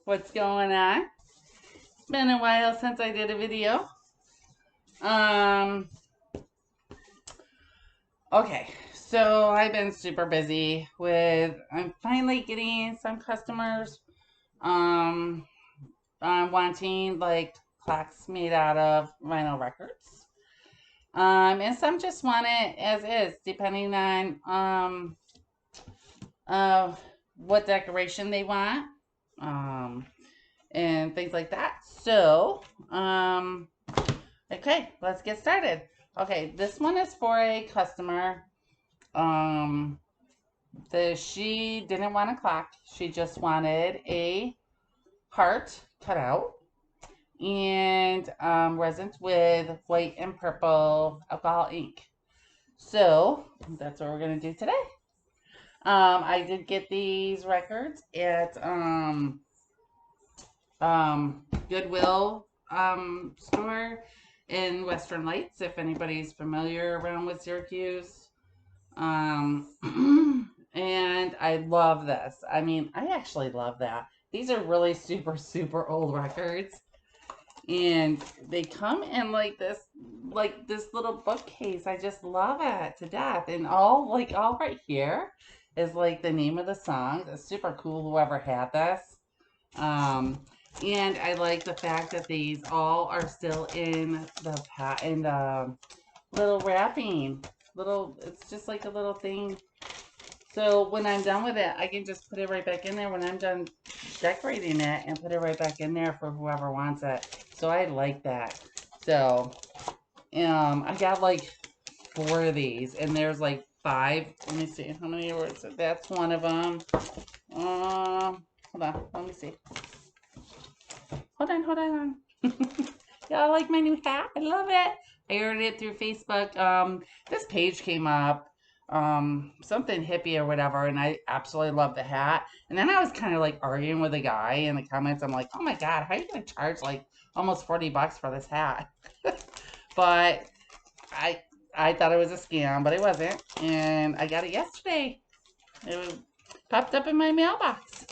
What's going on? It's been a while since I did a video. Um, okay, so I've been super busy I'm finally getting some customers, um, wanting like plaques made out of vinyl records. And some just want it as is, depending on, uh, what decoration they want. Um, and things like that. So, okay, let's get started. Okay, this one is for a customer. Um, she didn't want a clock. She just wanted a heart cut out and resin with white and purple alcohol ink. So that's what we're gonna do today. I did get these records at Goodwill store in Western Lights, if anybody's familiar around with Syracuse. And I love this. I mean, I actually love that. These are really super, super old records. And they come in like this little bookcase. I just love it to death. And all right here is like the name of the song. It's super cool whoever had this. And I like the fact that these all are still in the little wrapping. It's just like a little thing. So when I'm done with it, I can just put it right back in there when I'm done decorating it and put it right back in there for whoever wants it. So I like that. So, I got like 4 of these, and there's like 5. Let me see how many words. That's one of them. Hold on. Let me see. Hold on. Y'all like my new hat? I love it. I ordered it through Facebook. This page came up, something hippie or whatever, and I absolutely love the hat. And then I was kind of like arguing with a guy in the comments. I'm like, oh my God, how are you going to charge like almost $40 for this hat? But I thought it was a scam, but it wasn't. And I got it yesterday. It popped up in my mailbox.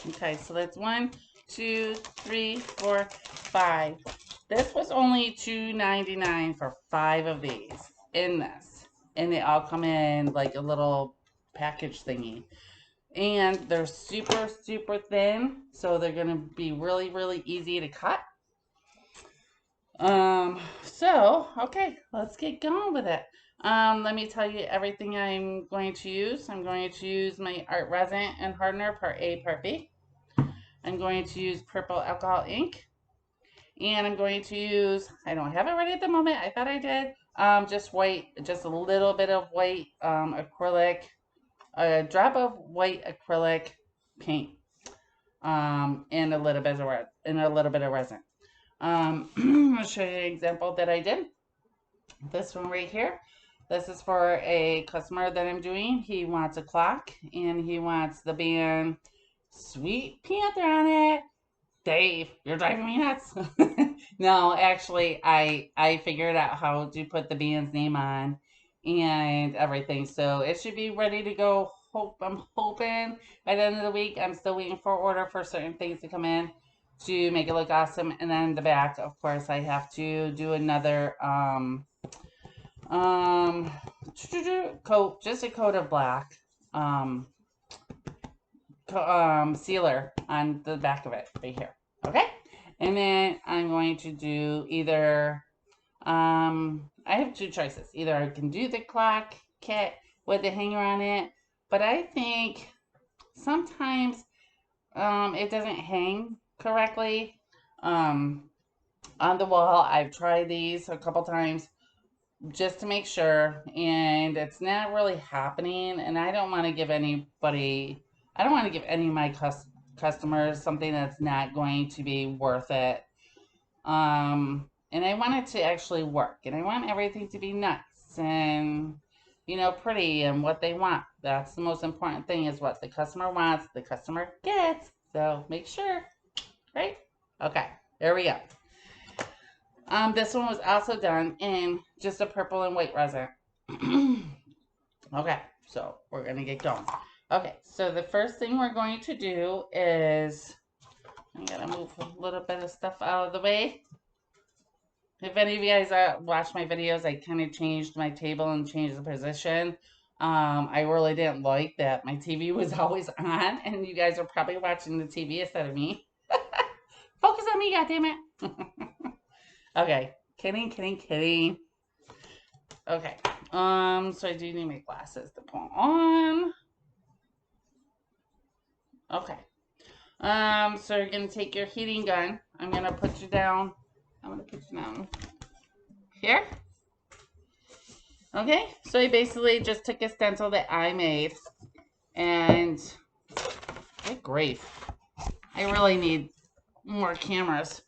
Okay, so that's 1, 2, 3, 4, 5. This was only $2.99 for 5 of these in this. And they all come in like a little package thingy. And they're super, super thin, so they're going to be really, really easy to cut. Okay, let's get going with it. Let me tell you everything I'm going to use. I'm going to use my art resin and hardener, part A, part B. I'm going to use purple alcohol ink. And I'm going to use, I don't have it ready at the moment, I thought I did, just white, just a little bit of white acrylic, a drop of white acrylic paint, and a little bit of resin. I'll show you an example that I did. This one right here. This is for a customer that I'm doing. He wants a clock, and he wants the band Sweet Panther on it. Dave, you're driving me nuts. No, actually, I figured out how to put the band's name on and everything. So it should be ready to go. I'm hoping by the end of the week. I'm still waiting for order for certain things to come in to make it look awesome. And then the back, of course, I have to do another coat, just a coat of black sealer on the back of it right here. Okay, and then I'm going to do either I have 2 choices. Either I can do the clock kit with the hanger on it, but I think sometimes it doesn't hang correctly on the wall. I've tried these a couple times just to make sure, and it's not really happening. And I don't want to give any of my customers something that's not going to be worth it. And I want it to actually work, and I want everything to be nice and, pretty and what they want. That's the most important thing, is what the customer wants, the customer gets. So make sure, right? Okay, there we go. This one was also done in just a purple and white resin. Okay, so we're gonna get going. Okay, so the first thing we're going to do is, I'm gonna move a little bit of stuff out of the way. If any of you guys watch my videos, I kind of changed my table and changed the position. I really didn't like that my TV was always on, and you guys are probably watching the TV instead of me. Focus on me, goddammit. Okay, kidding. Okay, so I do need my glasses to put on. Okay, so you're gonna take your heating gun. I'm gonna put you down. I'm gonna put you down here. Okay, so I basically just took a stencil that I made, and good grief, I really need more cameras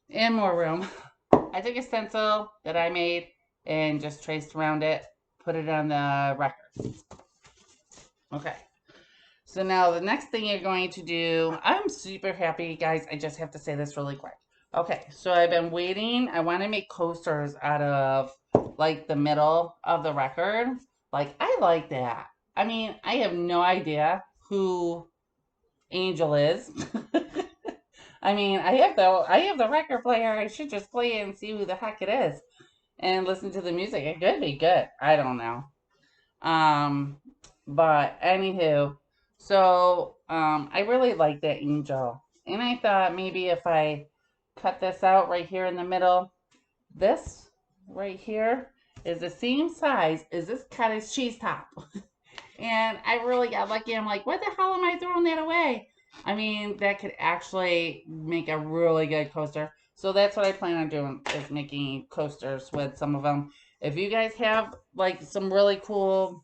and more room. I took a stencil that I made and just traced around it, put it on the record. Okay, so now the next thing you're going to do, I'm super happy, guys. I just have to say this really quick. Okay, so I've been waiting. I want to make coasters out of like the middle of the record. Like, I like that. I mean, I have no idea who Angel is. I mean, I have the record player. I should just play it and see who the heck it is and listen to the music. It could be good. I don't know. But anywho, so I really like that Angel. And I thought maybe if I cut this out right here in the middle, this right here is the same size as this cottage cheese top. And I really got lucky. I'm like, what the hell am I throwing that away? I mean, that could actually make a really good coaster. So that's what I plan on doing, is making coasters with some of them. If you guys have like some really cool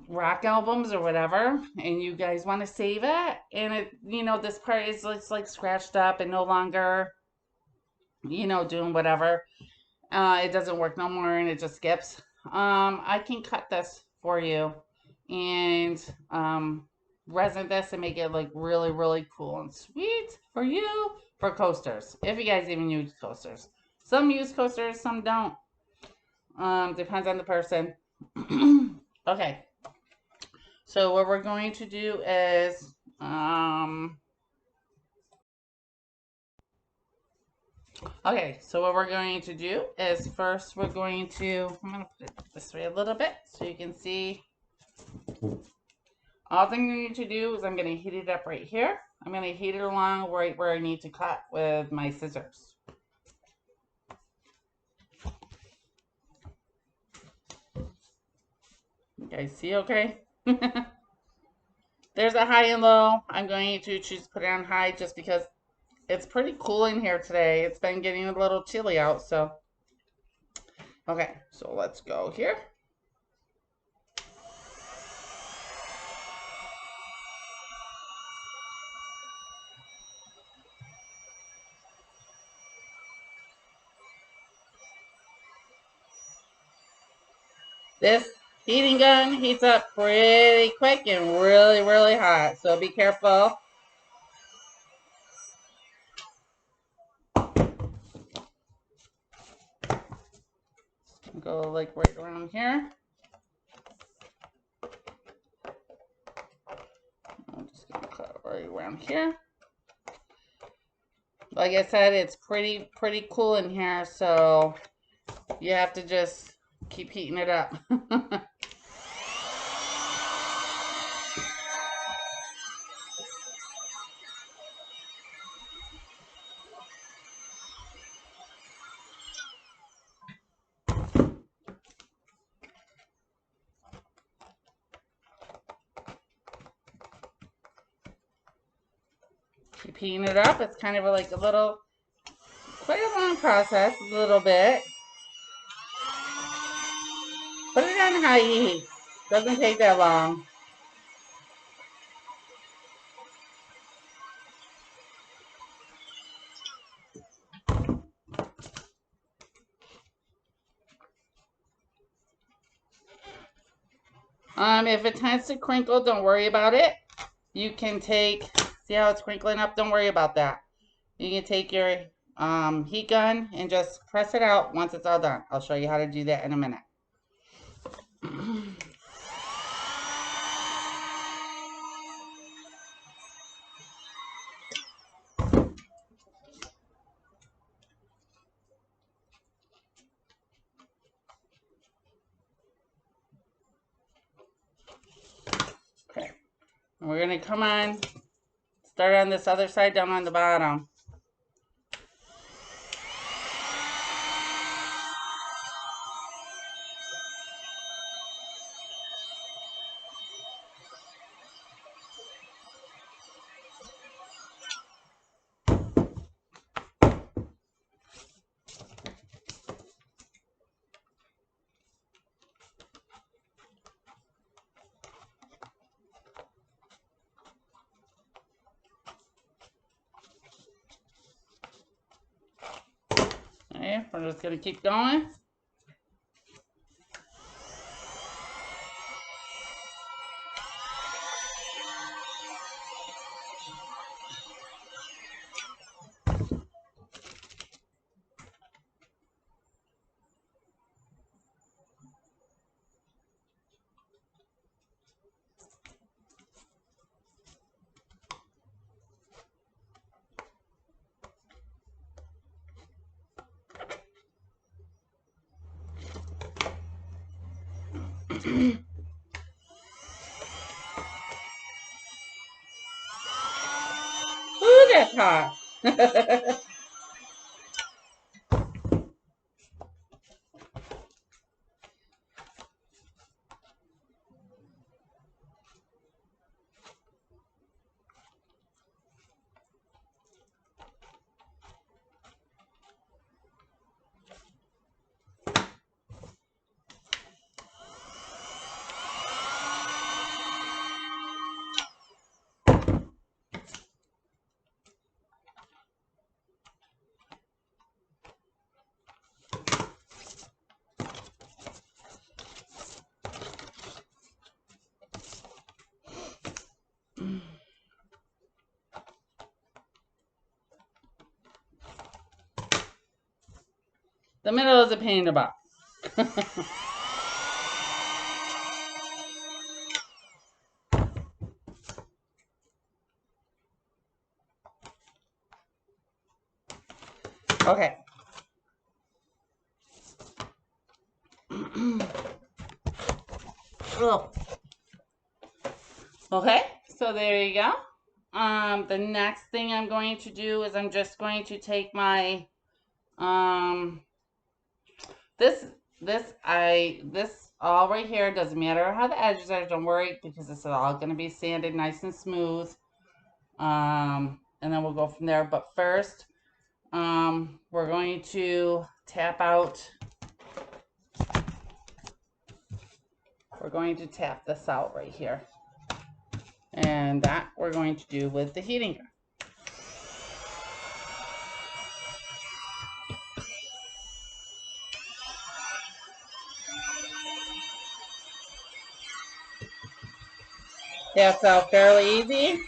rock albums or whatever, and you guys want to save it, and it, this part is like scratched up and no longer, doing whatever, it doesn't work no more and it just skips, I can cut this for you and resin this and make it like really, really cool and sweet for you for coasters, if you guys even use coasters. Some use coasters, some don't. Depends on the person. Okay, so what we're going to do is okay, so what we're going to do is first we're going to, I'm going to put it this way a little bit so you can see. All thing you need to do is I'm going to heat it up right here. I'm going to heat it along right where I need to cut with my scissors. You guys see okay? There's a high and low. I'm going to choose to put it on high just because it's pretty cool in here today. It's been getting a little chilly out, so. Okay, so let's go here. This heating gun heats up pretty quick and really, really hot, so be careful. Go like right around here. I'm just gonna cut right around here. Like I said, it's pretty cool in here, so you have to just keep heating it up. Keep heating it up. It's kind of like a little, quite a long process, a little bit. Put it on high heat. Doesn't take that long. If it tends to crinkle, don't worry about it. You can take, see how it's crinkling up? Don't worry about that. You can take your heat gun and just press it out once it's all done. I'll show you how to do that in a minute. And we're going to come on, start on this other side down on the bottom. Okay, we're just going to keep going. Ooh, that's hot. The middle is a pain in the butt. Okay. Okay, so there you go. The next thing I'm going to do is I'm just going to take my this all right here, doesn't matter how the edges are, don't worry, because this is all going to be sanded nice and smooth. And then we'll go from there. But first, we're going to tap out. We're going to tap this out right here. And that we're going to do with the heating gun. Taps out fairly easy.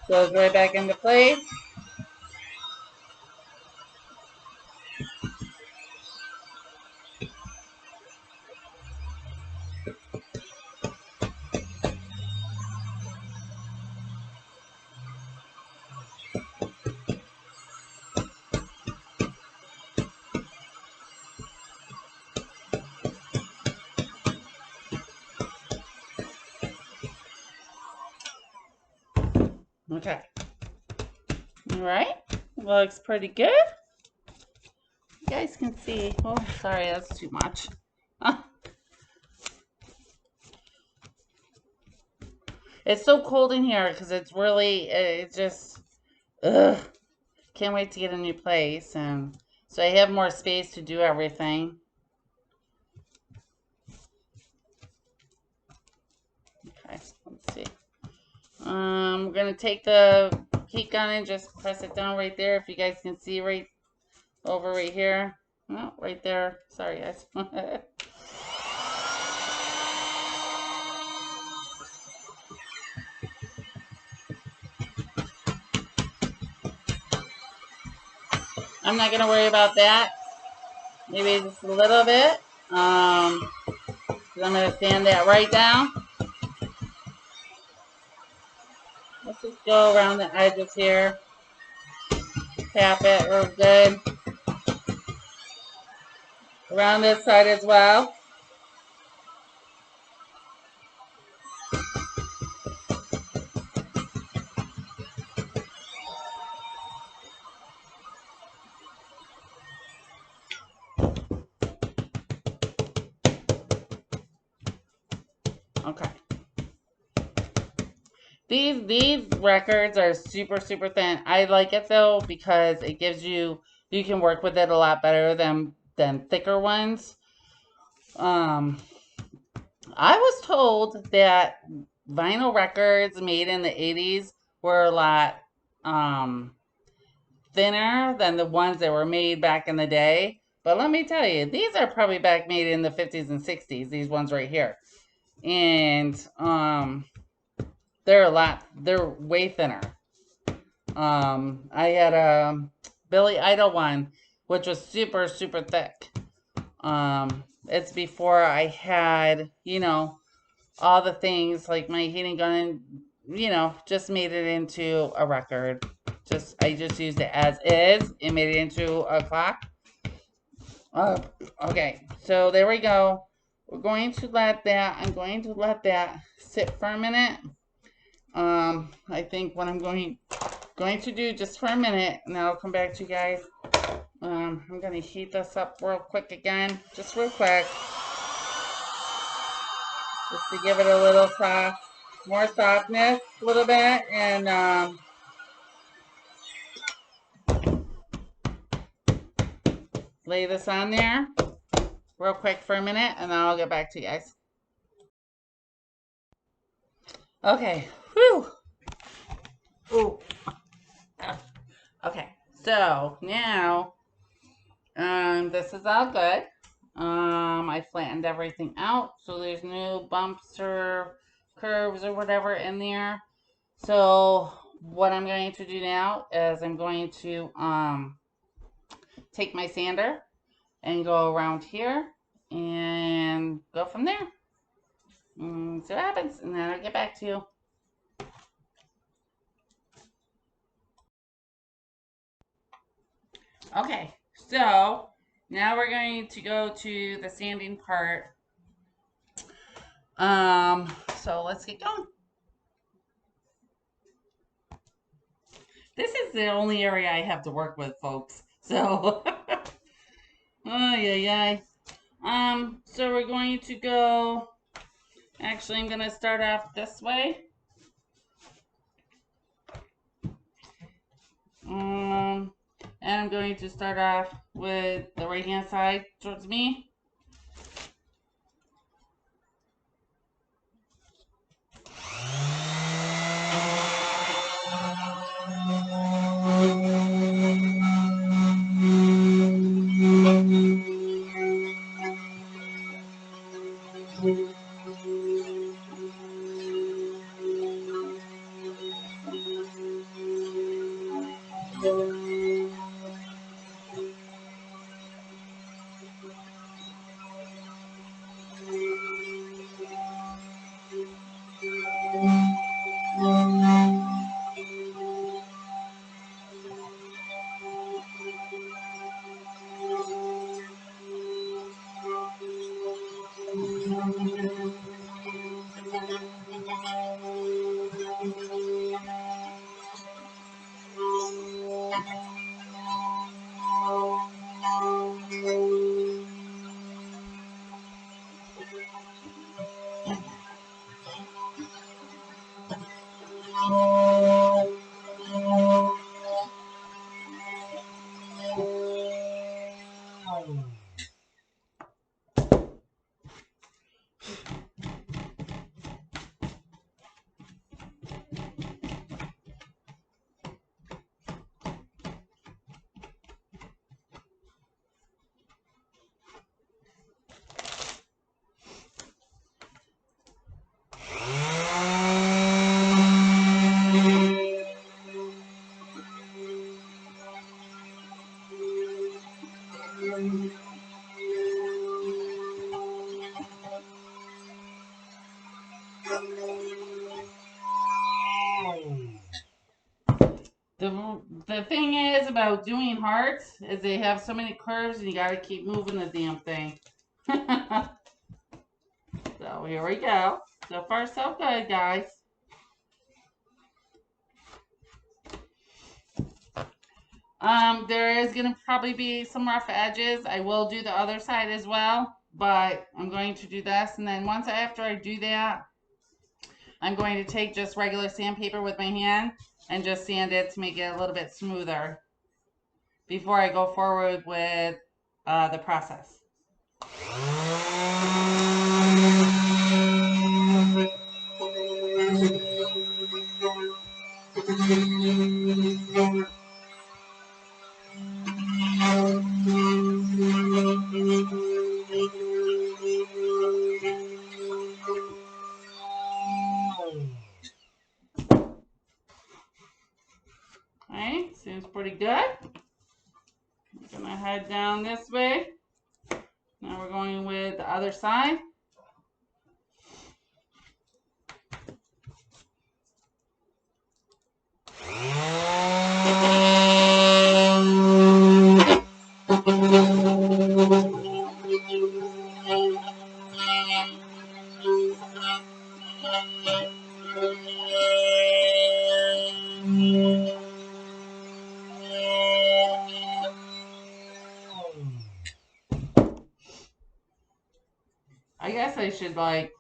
Goes right back into place. Okay. All right. Looks pretty good. You guys can see. Oh, sorry, that's too much. It's so cold in here because it's really, it's just, ugh. Can't wait to get a new place. And so I have more space to do everything. Okay, let's see. We're going to take the heat gun and just press it down right there. If you guys can see right over right here. No, right there. Sorry, guys. I'm not going to worry about that. Maybe just a little bit. I'm going to sand that right down. Let's just go around the edges here. Tap it real good. Around this side as well. Okay. These records are super thin. I like it though because it gives you can work with it a lot better than thicker ones. Um, I was told that vinyl records made in the 80s were a lot um, thinner than the ones that were made back in the day. But let me tell you, these are probably back made in the 50s and 60s, these ones right here. And they're way thinner. I had a Billy Idol one, which was super thick. It's before I had, all the things like my heating gun, just made it into a record. I just used it as is. It made it into a clock. Okay, so there we go. I'm going to let that sit for a minute. I think what I'm going to do just for a minute, and I'll come back to you guys. I'm going to heat this up real quick again, just real quick, just to give it a little more softness, a little bit, and lay this on there real quick for a minute, and then I'll get back to you guys. Okay, whew. Ooh. Okay, so now this is all good. I flattened everything out, so there's no bumps or curves or whatever in there. So what I'm going to do now is I'm going to take my sander and go around here and go from there. See what happens, and then I'll get back to you. Okay, so now we're going to go to the sanding part. So let's get going. This is the only area I have to work with, folks. So, oh yeah. So we're going to go. Actually, I'm going to start off this way. And I'm going to start off with the right hand side towards me. The thing is about doing hearts is they have so many curves and you gotta keep moving the damn thing. So here we go. So far so good, guys. There is gonna probably be some rough edges. I will do the other side as well, but I'm going to do this, and then after I do that, I'm going to take just regular sandpaper with my hand and just sand it to make it a little bit smoother before I go forward with the process. Alright, seems pretty good. I'm gonna head down this way. Now we're going with the other side. I guess I should like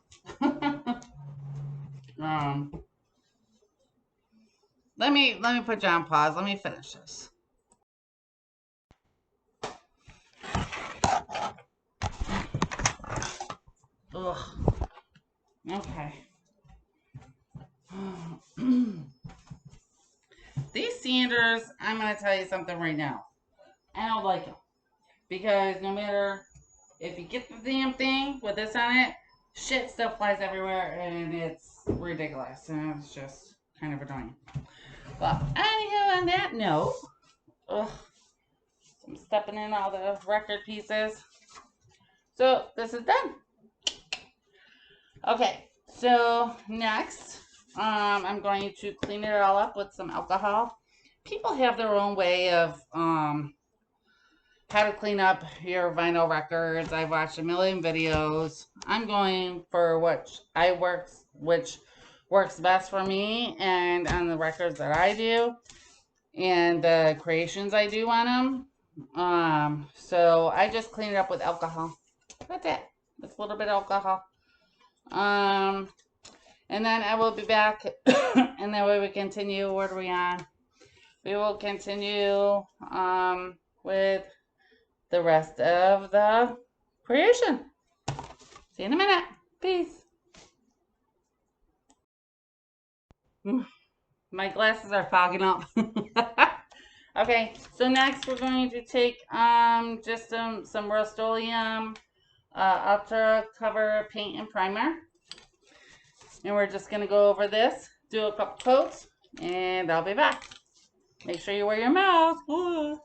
let me put you on pause. Let me finish this. Ugh. Okay. These sanders, I'm gonna tell you something right now. I don't like them because no matter if you get the damn thing with this on it, shit still flies everywhere and it's ridiculous and it's just kind of annoying. But anywho, on that note, ugh, I'm stepping in all the record pieces. So this is done. Okay, so next, I'm going to clean it all up with some alcohol. People have their own way of how to clean up your vinyl records. I've watched a million videos. I'm going for which works best for me and on the records that I do and the creations I do on them. So I just clean it up with alcohol. That's it. Just a little bit of alcohol. And then I will be back and then we will continue. What are we on? We will continue with the rest of the creation. See you in a minute. Peace. My glasses are fogging up. Okay, so next we're going to take just some Rust-Oleum Ultra Cover Paint and Primer. And we're just going to go over this, do a couple coats, and I'll be back. Make sure you wear your mask. Ooh.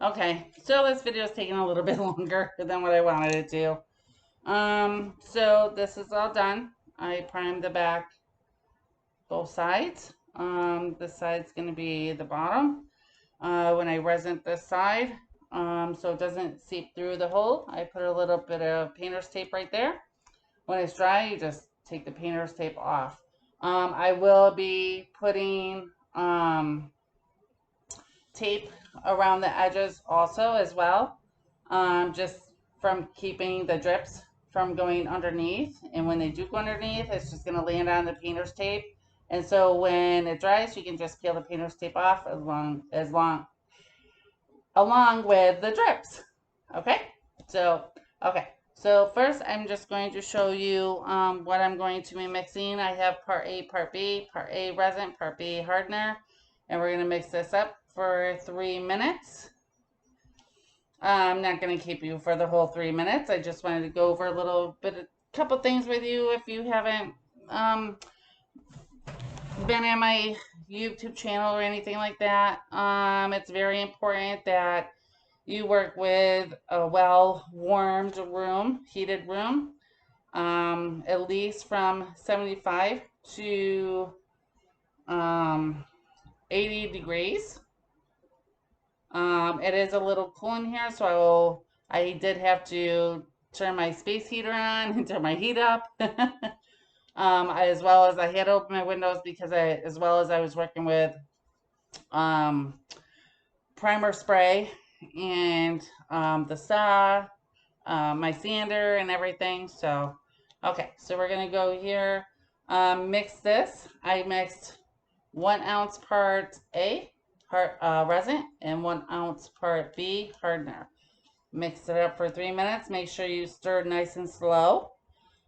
Okay, so this video is taking a little bit longer than what I wanted it to. So this is all done. I primed the back, both sides. This side's going to be the bottom. When I resin this side, so it doesn't seep through the hole, I put a little bit of painter's tape right there. When it's dry, you just take the painter's tape off. I will be putting tape around the edges also as well, just from keeping the drips from going underneath. And when they do go underneath, it's just going to land on the painter's tape. And so when it dries, you can just peel the painter's tape off along with the drips. Okay, so first I'm just going to show you what I'm going to be mixing. I have part A, part B, part A resin, part B hardener, and we're going to mix this up for 3 minutes. I'm not going to keep you for the whole 3 minutes. I just wanted to go over a couple things with you if you haven't been on my YouTube channel or anything like that. It's very important that you work with a well-warmed room, heated room. at least from 75 to 80 degrees. It is a little cool in here, so I did have to turn my space heater on and turn my heat up. As well as I had to open my windows because as well as I was working with primer spray and the saw, my sander and everything. So, okay, so we're gonna go here, mix this. I mixed 1 ounce part A resin and 1 ounce part B hardener. Mix it up for 3 minutes. Make sure you stir nice and slow.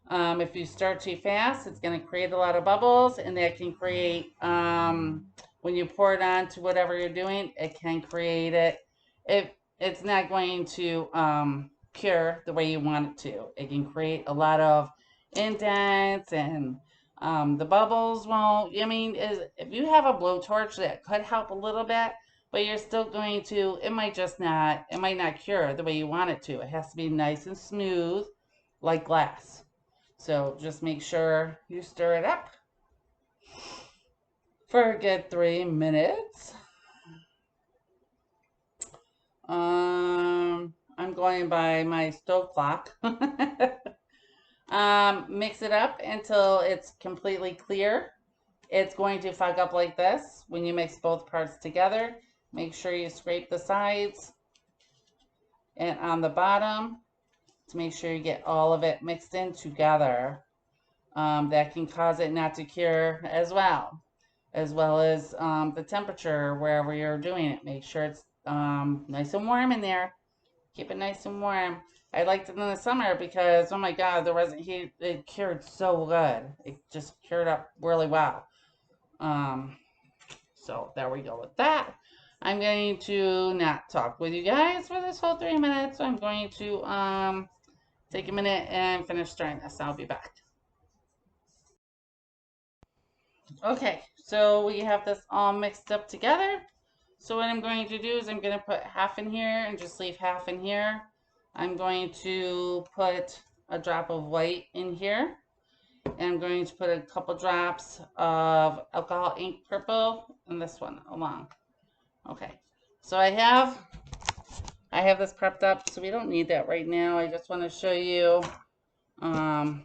If you stir too fast, it's going to create a lot of bubbles, and that can create, when you pour it on to whatever you're doing, it can create it. It's not going to cure the way you want it to. It can create a lot of indents, and the bubbles won't. I mean, if you have a blowtorch, that could help a little bit, but you're still going to, it might not cure the way you want it to. It has to be nice and smooth, like glass. So just make sure you stir it up for a good 3 minutes. I'm going by my stove clock. Mix it up until it's completely clear. It's going to fog up like this when you mix both parts together. Make sure you scrape the sides and on the bottom to make sure you get all of it mixed in together. That can cause it not to cure as well as the temperature wherever you're doing it. Make sure it's nice and warm in there. Keep it nice and warm. I liked it in the summer because, oh my God, the resin heat, it cured so good. It just cured up really well. So there we go with that. I'm going to not talk with you guys for this whole 3 minutes. I'm going to take a minute and finish stirring this. I'll be back. Okay, so we have this all mixed up together. So what I'm going to do is I'm going to put half in here and just leave half in here. I'm going to put a drop of white in here. And I'm going to put a couple drops of alcohol ink purple in this one along. Okay, so I have this prepped up, so we don't need that right now. I just want to show you, oh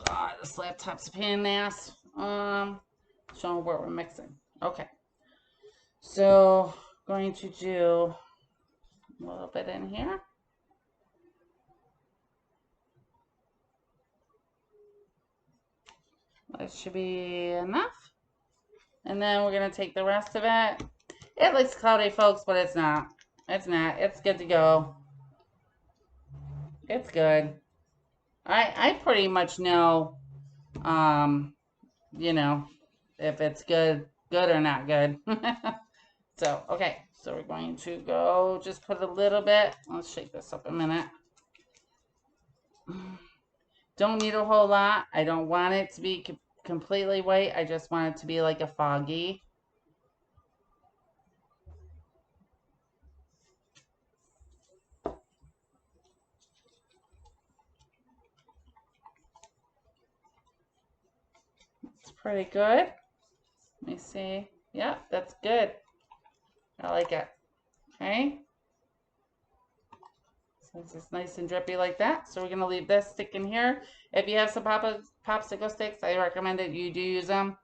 God, this laptop's a pain in the ass. Showing what we're mixing. Okay, so going to do a little bit in here. That should be enough. And then we're going to take the rest of it. It looks cloudy, folks, but it's not. It's not. It's good to go. It's good. I pretty much know, you know, if it's good or not good. So, okay. So we're going to go, just put a little bit. Let's shake this up a minute. Don't need a whole lot. I don't want it to be completely white. I just want it to be like a foggy. It's pretty good. Let me see. Yeah, that's good. I like it. Okay. So it's nice and drippy like that. So we're going to leave this stick in here. If you have some popsicle sticks, I recommend that you do use them.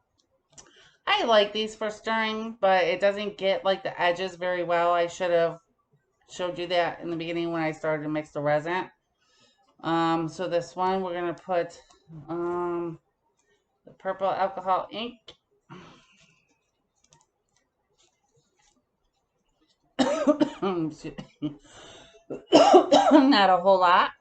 I like these for stirring, but it doesn't get like the edges very well. I should have showed you that in the beginning when I started to mix the resin. So this one, we're going to put the purple alcohol ink. Not a whole lot.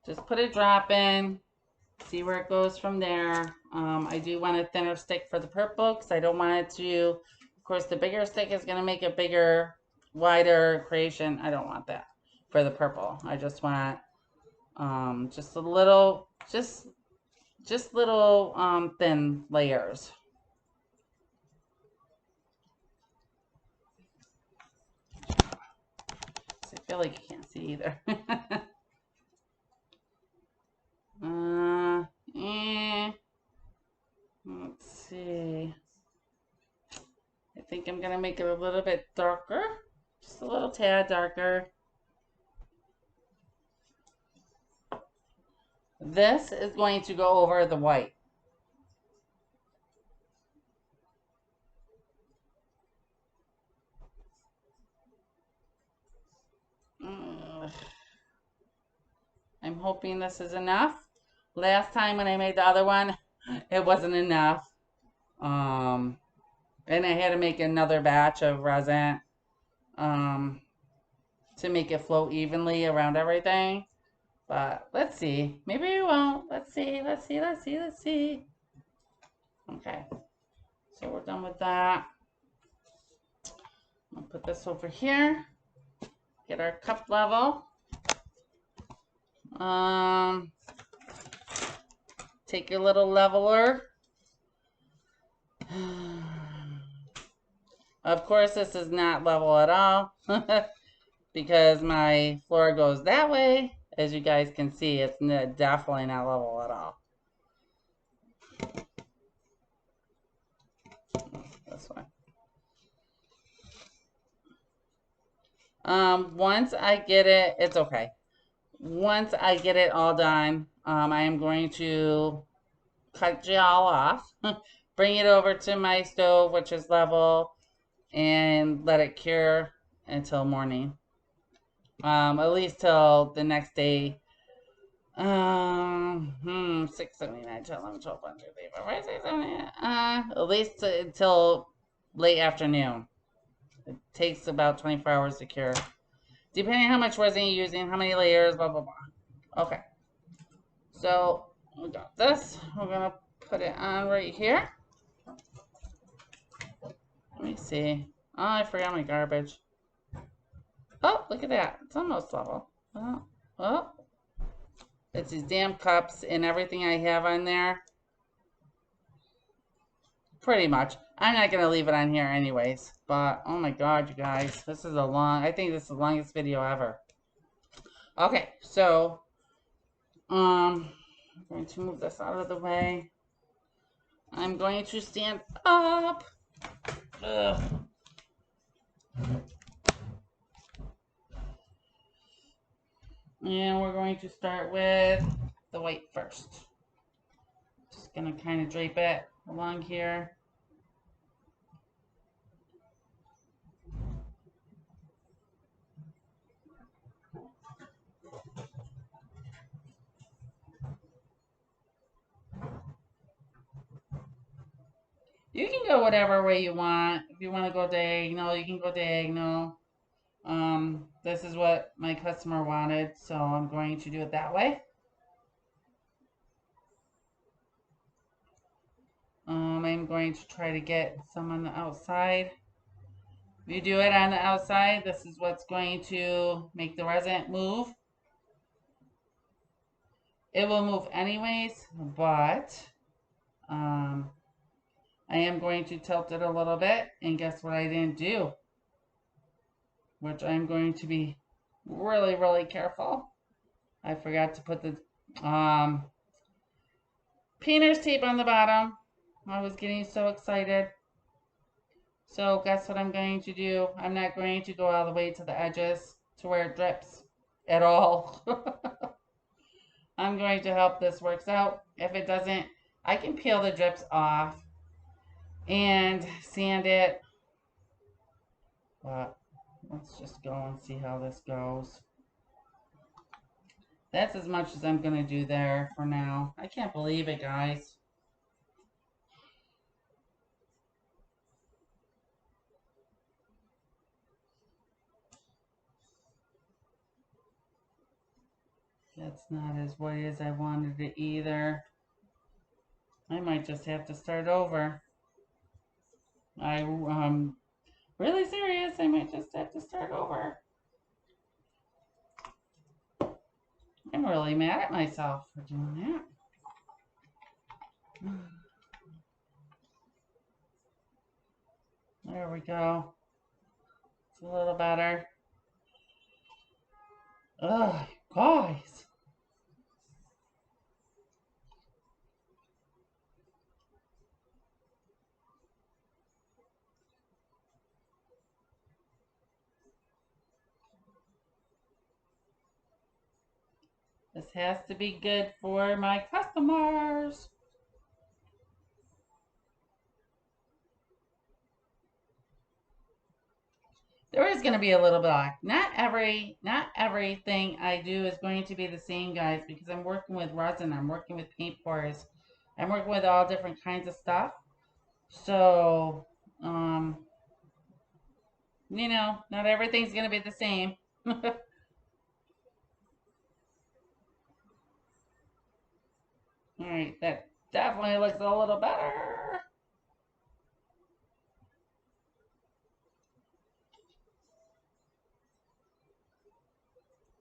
Just put a drop in, see where it goes from there. I do want a thinner stick for the purple because I don't want it to, of course, the bigger stick is going to make a bigger, wider creation. I don't want that for the purple. I just want just a little, just little thin layers. feel like you can't see either. Eh. Let's see. I think I'm gonna make it a little bit darker. Just a little tad darker. This is going to go over the white. I'm hoping this is enough. Last time when I made the other one, it wasn't enough. And I had to make another batch of resin to make it flow evenly around everything. But let's see. Maybe we won't. Let's see. Let's see. Let's see. Let's see. Okay. So we're done with that. I'll put this over here. Get our cup level. Take your little leveler. Of course, this is not level at all because my floor goes that way. As you guys can see, it's definitely not level at all. This way. Once I get it, it's okay. Once I get it all done, I am going to cut you all off, bring it over to my stove, which is level, and let it cure until morning. At least till the next day. 6, 7, 8, 9, 10, 11, 12, 1, 2, 3, 4, 5, 6, 7, 8. At least until late afternoon. It takes about 24 hours to cure. Depending on how much resin you're using, how many layers, blah, blah, blah. Okay. So, we got this. We're going to put it on right here. Let me see. Oh, I forgot my garbage. Oh, look at that. It's almost level. Oh. It's these damn cups and everything I have on there. Pretty much. I'm not going to leave it on here anyways. But, oh my god, you guys. This is I think this is the longest video ever. Okay, so, I'm going to move this out of the way. I'm going to stand up. Ugh. And we're going to start with the white first. Just going to kind of drape it along here. You can go whatever way you want. If you want to go diagonal, you can go diagonal. This is what my customer wanted, so I'm going to do it that way. I'm going to try to get some on the outside. If you do it on the outside, this is what's going to make the resin move. It will move anyways, but I am going to tilt it a little bit, and guess what I didn't do? Which I'm going to be really, really careful. I forgot to put the painter's tape on the bottom. I was getting so excited. So guess what I'm going to do? I'm not going to go all the way to the edges to where it drips at all. I'm going to help this works out. If it doesn't, I can peel the drips off and sand it. But let's just go and see how this goes. That's as much as I'm going to do there for now. I can't believe it, guys. That's not as white as I wanted it either. I might just have to start over. I'm really serious. I might just have to start over. I'm really mad at myself for doing that. There we go. It's a little better. Ugh, guys. This has to be good for my customers. There is going to be a little black. Not everything I do is going to be the same, guys, because I'm working with resin. I'm working with paint pours. I'm working with all different kinds of stuff. So, you know, not everything's going to be the same. All right, that definitely looks a little better.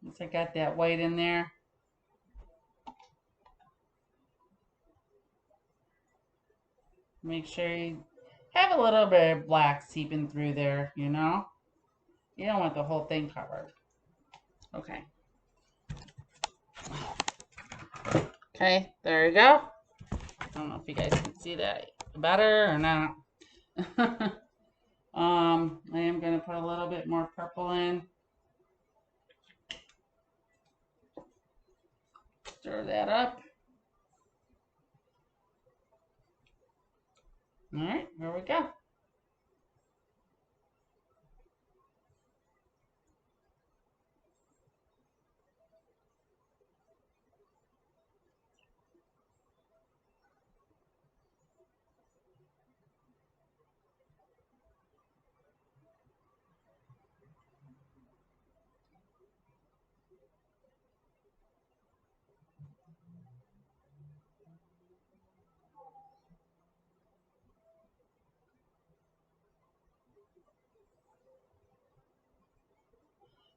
Once I got that white in there. Make sure you have a little bit of black seeping through there, you know? You don't want the whole thing covered. Okay. Okay, there you go. I don't know if you guys can see that better or not. I am going to put a little bit more purple in. Stir that up. All right, here we go.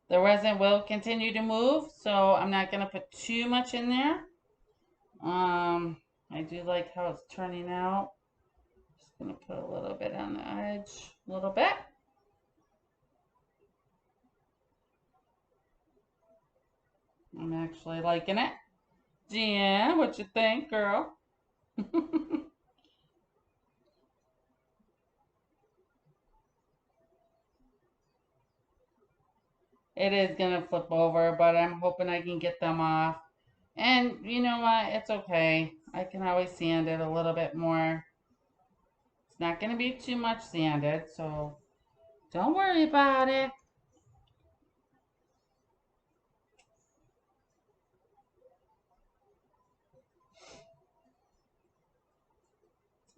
The resin will continue to move, so I'm not going to put too much in there. I do like how it's turning out. Just going to put a little bit on the edge, a little bit. I'm actually liking it. Jan, what you think, girl? It is going to flip over, but I'm hoping I can get them off. And you know what? It's okay. I can always sand it a little bit more. It's not going to be too much sanded, so don't worry about it.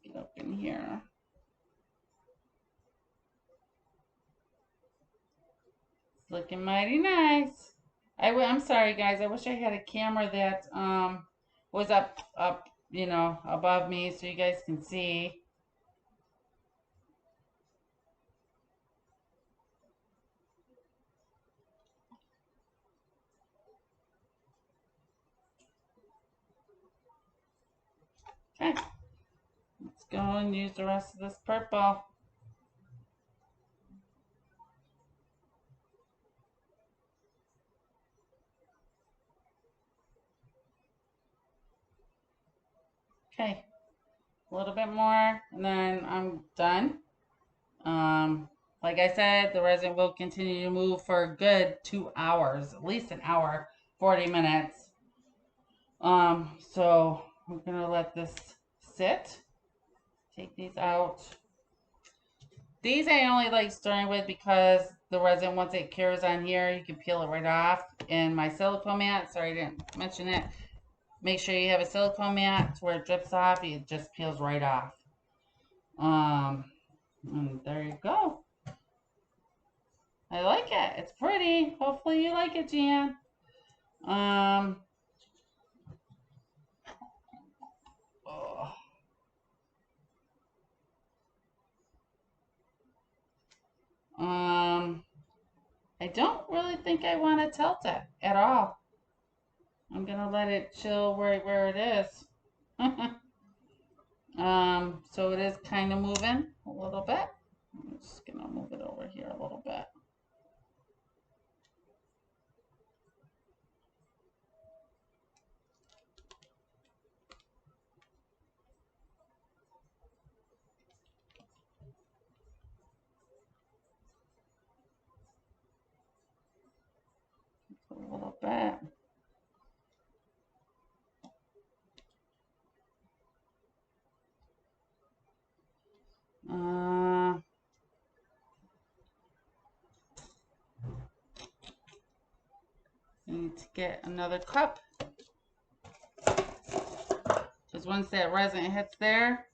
Let's get up in here. It's looking mighty nice. I'm sorry, guys. I wish I had a camera that was up, you know, above me so you guys can see. Okay, let's go and use the rest of this purple. Okay, a little bit more, and then I'm done. Like I said, the resin will continue to move for a good 2 hours, at least an hour, 40 minutes. So I'm gonna let this sit. Take these out. These I only like stirring with because the resin, once it cures on here, you can peel it right off. And my silicone mat, sorry I didn't mention it, make sure you have a silicone mat to where it drips off, it just peels right off. And there you go. I like it. It's pretty. Hopefully you like it, Jan. Um, oh, I don't really think I want to tilt it at all. I'm gonna let it chill where it is. So it is kind of moving a little bit. I'm just gonna move it over here a little bit. need to get another cup. Because once that resin hits there,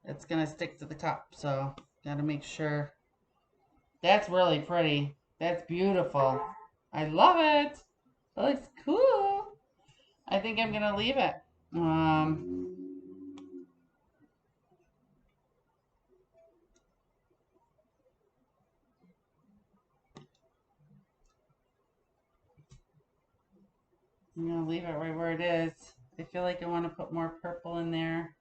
it's going to stick to the cup. So, got to make sure. That's really pretty. That's beautiful. I love it. That looks cool. I think I'm going to leave it. I'm going to leave it right where it is. I feel like I want to put more purple in there.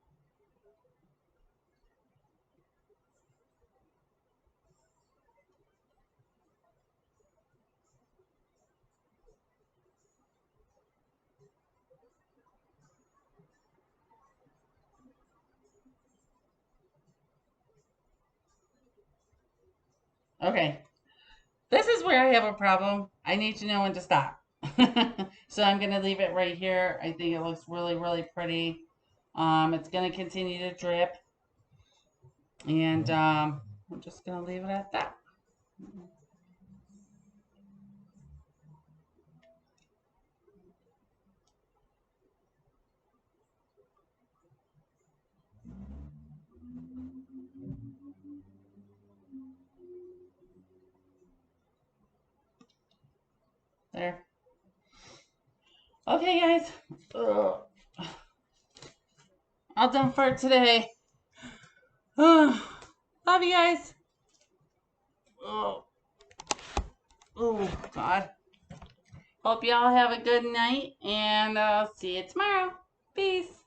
Okay, this is where I have a problem. I need to know when to stop. So I'm going to leave it right here. I think it looks really, really pretty. It's going to continue to drip. And I'm just going to leave it at that. There. Okay, guys. Ugh. All done for today. Love you guys. Oh, oh, God. Hope y'all have a good night, and I'll see you tomorrow. Peace.